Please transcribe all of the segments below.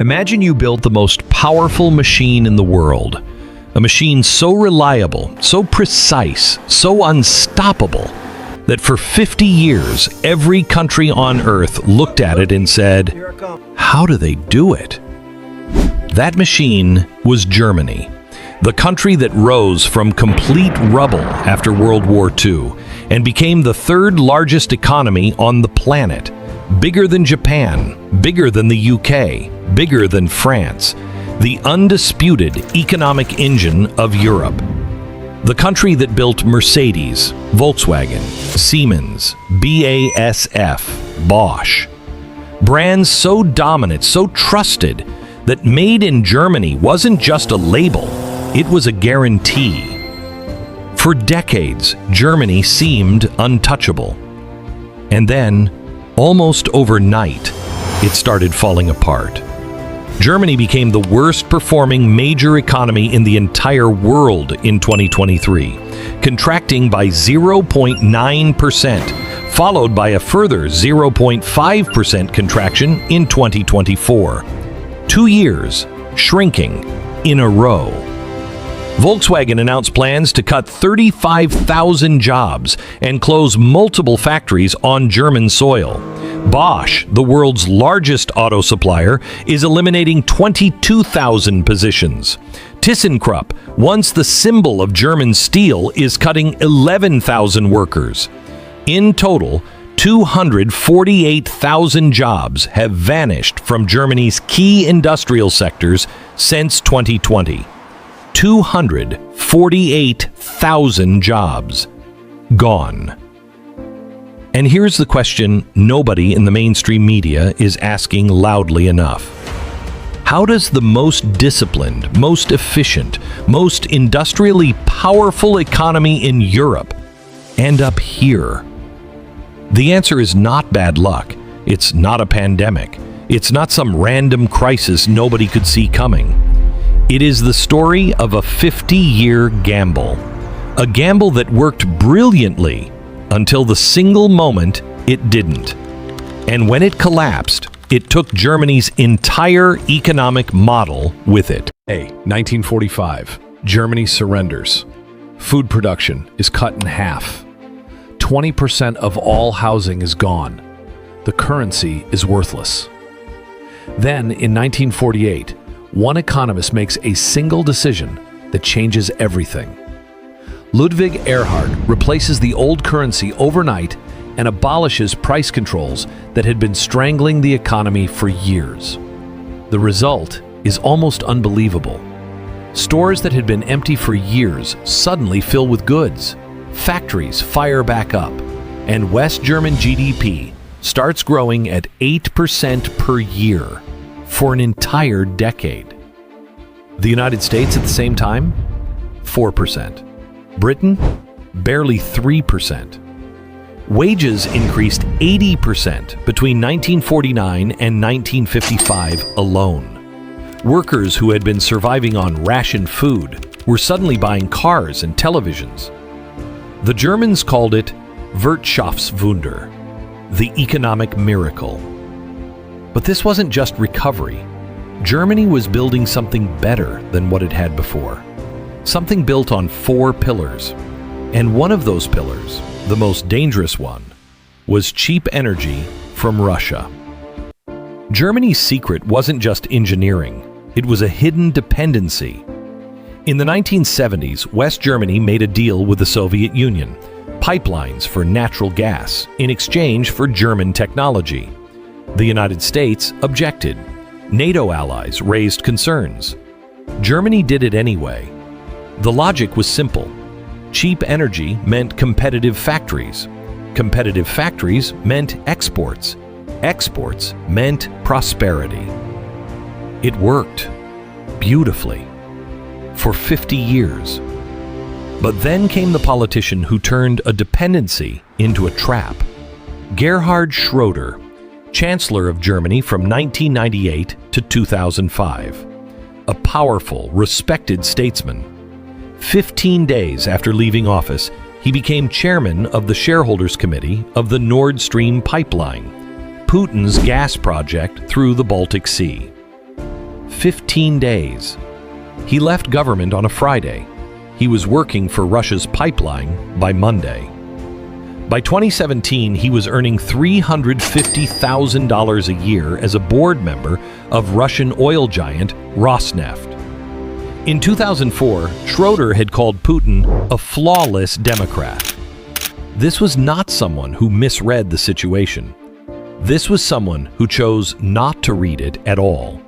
Imagine you built the most powerful machine in the world. A machine so reliable, so precise, so unstoppable, that for 50 years, every country on Earth looked at it and said, "How do they do it?" That machine was Germany, the country that rose from complete rubble after World War II and became the third largest economy on the planet, bigger than Japan, bigger than the UK, bigger than France, the undisputed economic engine of Europe. The country that built Mercedes, Volkswagen, Siemens, BASF, Bosch. Brands so dominant, so trusted, that made in Germany wasn't just a label, it was a guarantee. For decades, Germany seemed untouchable. And then, almost overnight, it started falling apart. Germany became the worst performing major economy in the entire world in 2023, contracting by 0.9%, followed by a further 0.5% contraction in 2024. 2 years, shrinking in a row. Volkswagen announced plans to cut 35,000 jobs and close multiple factories on German soil. Bosch, the world's largest auto supplier, is eliminating 22,000 positions. ThyssenKrupp, once the symbol of German steel, is cutting 11,000 workers. In total, 248,000 jobs have vanished from Germany's key industrial sectors since 2020. 248,000 jobs gone. And here's the question nobody in the mainstream media is asking loudly enough. How does the most disciplined, most efficient, most industrially powerful economy in Europe end up here? The answer is not bad luck. It's not a pandemic. It's not some random crisis nobody could see coming. It is the story of a 50-year gamble. A gamble that worked brilliantly until the single moment it didn't. And when it collapsed, it took Germany's entire economic model with it. 1945. Germany surrenders. Food production is cut in half. 20% of all housing is gone. The currency is worthless. Then, in 1948, one economist makes a single decision that changes everything. Ludwig Erhard replaces the old currency overnight and abolishes price controls that had been strangling the economy for years. The result is almost unbelievable. Stores that had been empty for years suddenly fill with goods. Factories fire back up, and West German GDP starts growing at 8% per year for an entire decade. The United States at the same time, 4%. Britain, barely 3%. Wages increased 80% between 1949 and 1955 alone. Workers who had been surviving on ration food were suddenly buying cars and televisions. The Germans called it Wirtschaftswunder, the economic miracle. But this wasn't just recovery. Germany was building something better than what it had before. Something built on 4 pillars. And one of those pillars, the most dangerous one, was cheap energy from Russia. Germany's secret wasn't just engineering. It was a hidden dependency. In the 1970s, West Germany made a deal with the Soviet Union, pipelines for natural gas in exchange for German technology. The United States objected. NATO allies raised concerns. Germany did it anyway. The logic was simple. Cheap energy meant competitive factories. Competitive factories meant exports. Exports meant prosperity. It worked beautifully for 50 years. But then came the politician who turned a dependency into a trap. Gerhard Schroeder, Chancellor of Germany from 1998 to 2005. A powerful, respected statesman. 15 days after leaving office, he became chairman of the shareholders committee of the Nord Stream pipeline, Putin's gas project through the Baltic Sea. 15 days. He left government on a Friday. He was working for Russia's pipeline by Monday. By 2017, he was earning $350,000 a year as a board member of Russian oil giant Rosneft. In 2004, Schroeder had called Putin a flawless Democrat. This was not someone who misread the situation. This was someone who chose not to read it at all.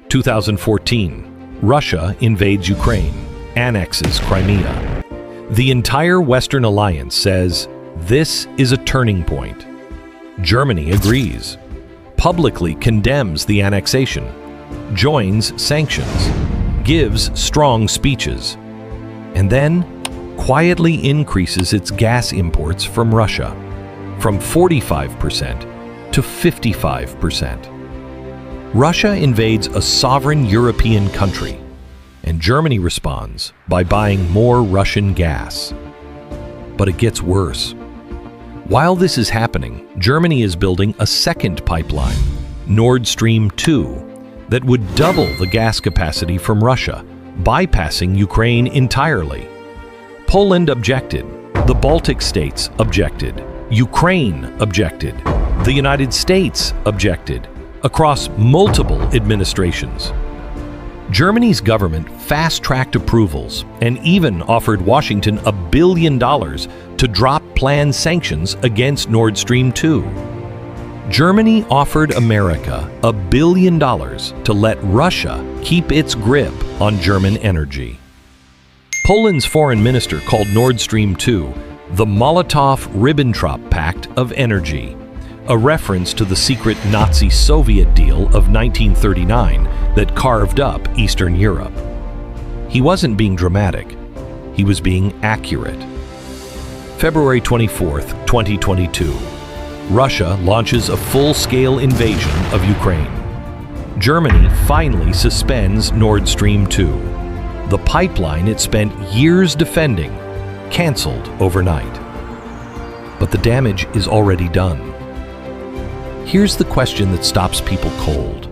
2014, Russia invades Ukraine, annexes Crimea. The entire Western alliance says, this is a turning point. Germany agrees, publicly condemns the annexation, joins sanctions, gives strong speeches, and then quietly increases its gas imports from Russia from 45% to 55%. Russia invades a sovereign European country, and Germany responds by buying more Russian gas. But it gets worse. While this is happening, Germany is building a second pipeline, Nord Stream 2, that would double the gas capacity from Russia, bypassing Ukraine entirely. Poland objected, the Baltic states objected, Ukraine objected, the United States objected, across multiple administrations. Germany's government fast-tracked approvals and even offered Washington $1 billion to drop planned sanctions against Nord Stream 2. Germany offered America $1 billion to let Russia keep its grip on German energy. Poland's foreign minister called Nord Stream 2 the Molotov-Ribbentrop Pact of Energy, a reference to the secret Nazi-Soviet deal of 1939 that carved up Eastern Europe. He wasn't being dramatic. He was being accurate. February 24th, 2022. Russia launches a full-scale invasion of Ukraine. Germany finally suspends Nord Stream 2. The pipeline it spent years defending, canceled overnight. But the damage is already done. Here's the question that stops people cold.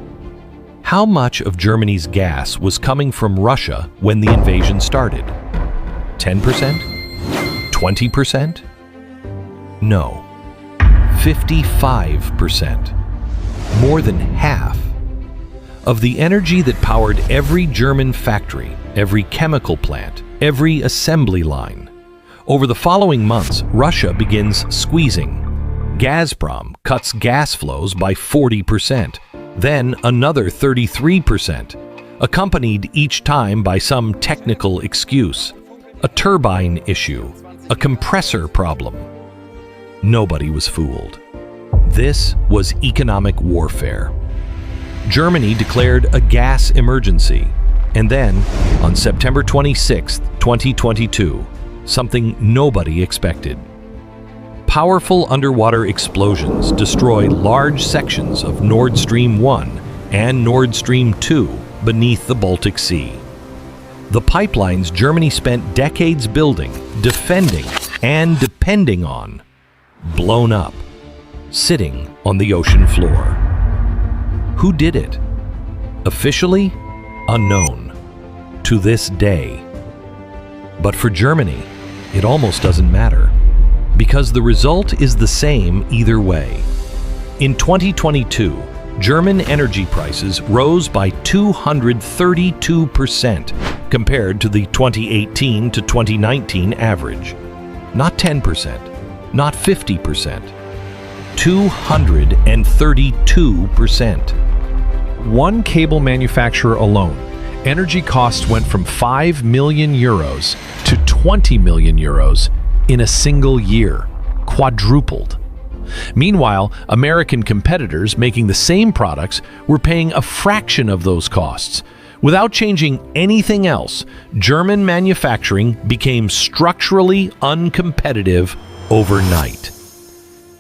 How much of Germany's gas was coming from Russia when the invasion started? 10%? 20%? No. 55%. More than half. Of the energy that powered every German factory, every chemical plant, every assembly line. Over the following months, Russia begins squeezing. Gazprom cuts gas flows by 40%, then another 33%, accompanied each time by some technical excuse, a turbine issue, a compressor problem. Nobody was fooled. This was economic warfare. Germany declared a gas emergency, and then, on September 26, 2022, something nobody expected. Powerful underwater explosions destroy large sections of Nord Stream 1 and Nord Stream 2 beneath the Baltic Sea. The pipelines Germany spent decades building, defending, and depending on, blown up, sitting on the ocean floor. Who did it? Officially, unknown, to this day. But for Germany, it almost doesn't matter, because the result is the same either way. In 2022, German energy prices rose by 232% compared to the 2018 to 2019 average. Not 10%, not 50%, 232%. One cable manufacturer alone, energy costs went from 5 million euros to 20 million euros in a single year, quadrupled. Meanwhile, American competitors making the same products were paying a fraction of those costs. Without changing anything else, German manufacturing became structurally uncompetitive overnight.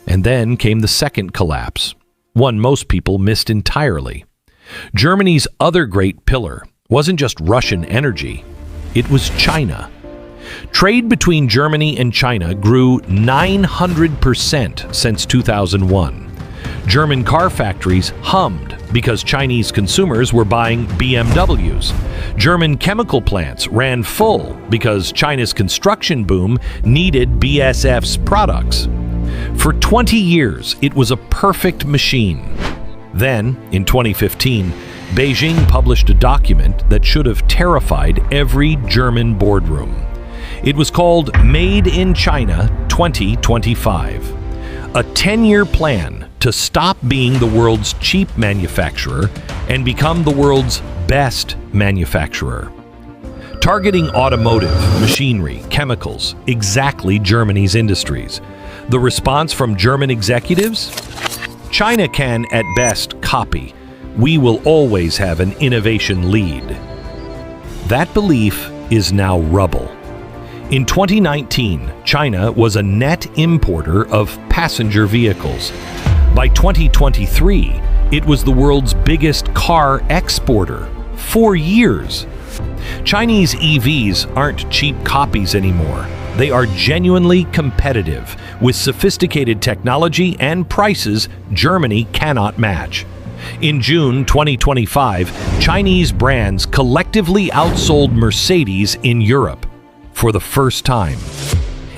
And then came the second collapse, one most people missed entirely. Germany's other great pillar wasn't just Russian energy, it was China. Trade between Germany and China grew 900% since 2001. German car factories hummed because Chinese consumers were buying BMWs. German chemical plants ran full because China's construction boom needed BASF's products. For 20 years, it was a perfect machine. Then, in 2015, Beijing published a document that should have terrified every German boardroom. It was called Made in China 2025, a 10-year plan to stop being the world's cheap manufacturer and become the world's best manufacturer. Targeting automotive, machinery, chemicals, exactly Germany's industries. The response from German executives? China can, at best, copy. We will always have an innovation lead. That belief is now rubble. In 2019, China was a net importer of passenger vehicles. By 2023, it was the world's biggest car exporter. 4 years. Chinese EVs aren't cheap copies anymore. They are genuinely competitive, with sophisticated technology and prices Germany cannot match. In June 2025, Chinese brands collectively outsold Mercedes in Europe for the first time.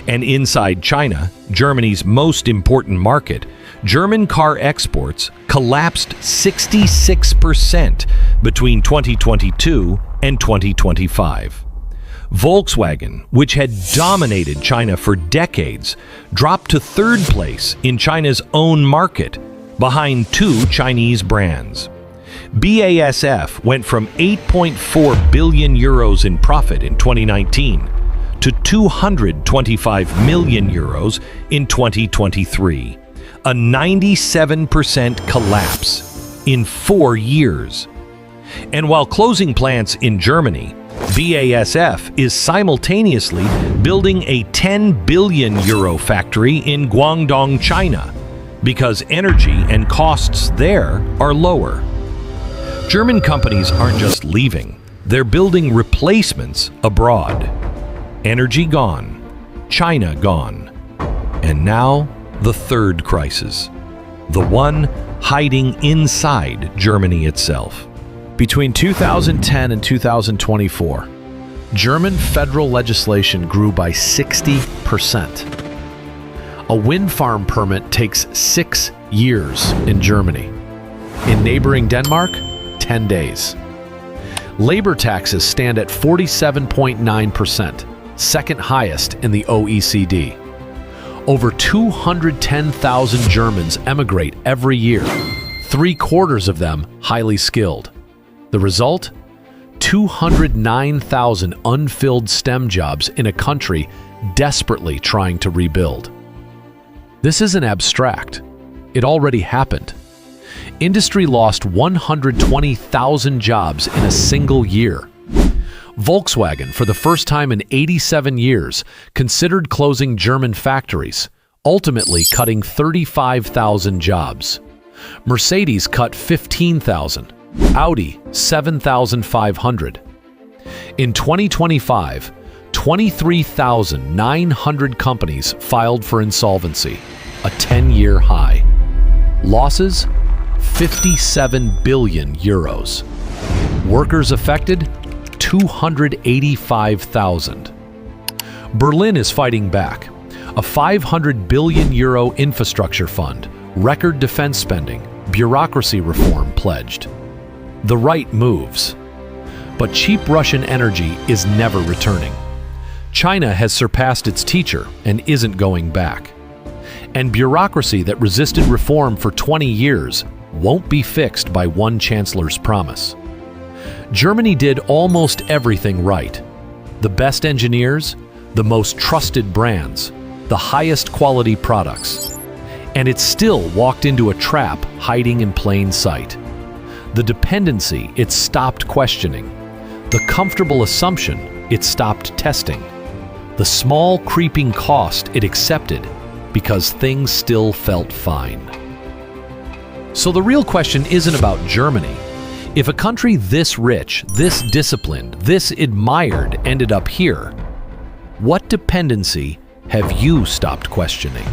And inside China, Germany's most important market, German car exports collapsed 66% between 2022 and 2025. Volkswagen, which had dominated China for decades, dropped to third place in China's own market, behind 2 Chinese brands. BASF went from 8.4 billion euros in profit in 2019 to 225 million euros in 2023, a 97% collapse in 4 years. And while closing plants in Germany, BASF is simultaneously building a 10 billion euro factory in Guangdong, China, because energy and costs there are lower. German companies aren't just leaving, they're building replacements abroad. Energy gone, China gone, and now the third crisis, the one hiding inside Germany itself. Between 2010 and 2024, German federal legislation grew by 60%. A wind farm permit takes 6 years in Germany. In neighboring Denmark, 10 days. Labor taxes stand at 47.9%, second highest in the OECD. Over 210,000 Germans emigrate every year, 3/4 of them highly skilled. The result? 209,000 unfilled STEM jobs in a country desperately trying to rebuild. This isn't abstract. It already happened. Industry lost 120,000 jobs in a single year. Volkswagen, for the first time in 87 years, considered closing German factories, ultimately cutting 35,000 jobs. Mercedes cut 15,000. Audi, 7,500. In 2025, 23,900 companies filed for insolvency, a 10-year high. Losses? 57 billion euros. Workers affected? 285,000. Berlin is fighting back. A 500 billion euro infrastructure fund, record defense spending, bureaucracy reform pledged. The right moves. But cheap Russian energy is never returning. China has surpassed its teacher and isn't going back. And bureaucracy that resisted reform for 20 years won't be fixed by one chancellor's promise. Germany did almost everything right. The best engineers, the most trusted brands, the highest quality products. And it still walked into a trap hiding in plain sight. The dependency it stopped questioning. The comfortable assumption it stopped testing. The small creeping cost it accepted because things still felt fine. So the real question isn't about Germany. If a country this rich, this disciplined, this admired ended up here, what dependency have you stopped questioning?